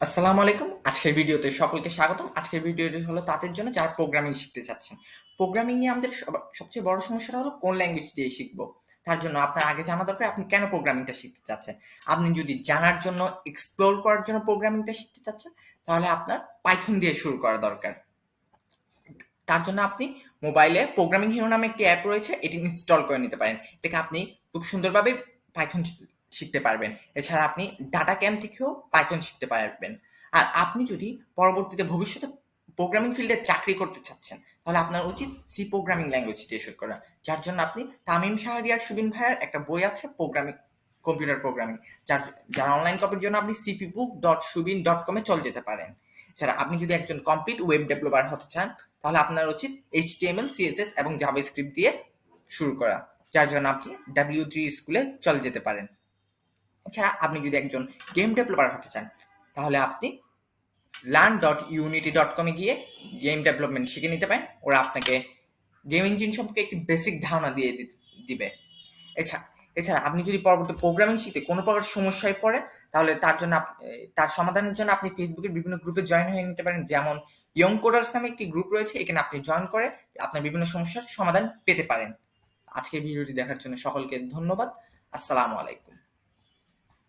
আসসালামু আলাইকুম। আজকের ভিডিওতে সকলকে স্বাগতম। আজকের ভিডিওটি হলো তাদের জন্য যারা প্রোগ্রামিং শিখতে চাচ্ছেন। প্রোগ্রামিং নিয়ে আমাদের সবচেয়ে বড় সমস্যাটা হলো কোন ল্যাঙ্গুয়েজ দিয়ে শিখবো। তার জন্য আপনার আগে জানা দরকার আপনি কেন প্রোগ্রামিংটা শিখতে চাচ্ছেন। আপনি যদি জানার জন্য, এক্সপ্লোর করার জন্য প্রোগ্রামিংটা শিখতে চাচ্ছেন, তাহলে আপনার পাইথন দিয়ে শুরু করা দরকার। তার জন্য আপনি মোবাইলে প্রোগ্রামিং হিরো নামে একটি অ্যাপ রয়েছে, এটি ইনস্টল করে নিতে পারেন। এটাকে আপনি খুব সুন্দরভাবে পাইথন শিখতে পারবেন। এছাড়া আপনি ডাটা ক্যাম্প থেকেও পাইথন শিখতে পারবেন। আর আপনি যদি পরবর্তীতে ভবিষ্যতে প্রোগ্রামিং ফিল্ডে চাকরি করতে চাচ্ছেন, তাহলে আপনার উচিত সি প্রোগ্রামিং ল্যাঙ্গুয়েজ দিয়ে শুরু করা। যার জন্য আপনি তামিম শাহরিয়ার সুবিন ভাইয়ের একটা বই আছে প্রোগ্রামিং, কম্পিউটার প্রোগ্রামিং, যার অনলাইন কপির জন্য আপনি cpbook.subin.com-এ চলে যেতে পারেন। এছাড়া আপনি যদি একজন কমপ্লিট ওয়েব ডেভেলপার হতে চান, তাহলে আপনার উচিত HTML, CSS এবং জাভাস্ক্রিপ্ট দিয়ে শুরু করা, যার জন্য আপনি W3 স্কুলে চলে যেতে পারেন। এছাড়া আপনি যদি একজন গেম ডেভেলপার হতে চান, তাহলে আপনি learn.unity.com-এ গিয়ে গেম ডেভেলপমেন্ট শিখে নিতে পারেন। ওরা আপনাকে গেম ইঞ্জিন সম্পর্কে একটি বেসিক ধারণা দিয়ে দিবে। এছাড়া এছাড়া আপনি যদি পরবর্তী প্রোগ্রামিং শিখতে কোনো প্রকার সমস্যায় পড়েন, তাহলে তার সমাধানের জন্য আপনি ফেসবুকের বিভিন্ন গ্রুপে জয়েন হয়ে নিতে পারেন। যেমন ইয়ং কোডার্স নামে একটি গ্রুপ রয়েছে, এখানে আপনি জয়েন করে আপনার বিভিন্ন সমস্যার সমাধান পেতে পারেন। আজকের ভিডিওটি দেখার জন্য সকলকে ধন্যবাদ। আসসালামু আলাইকুম।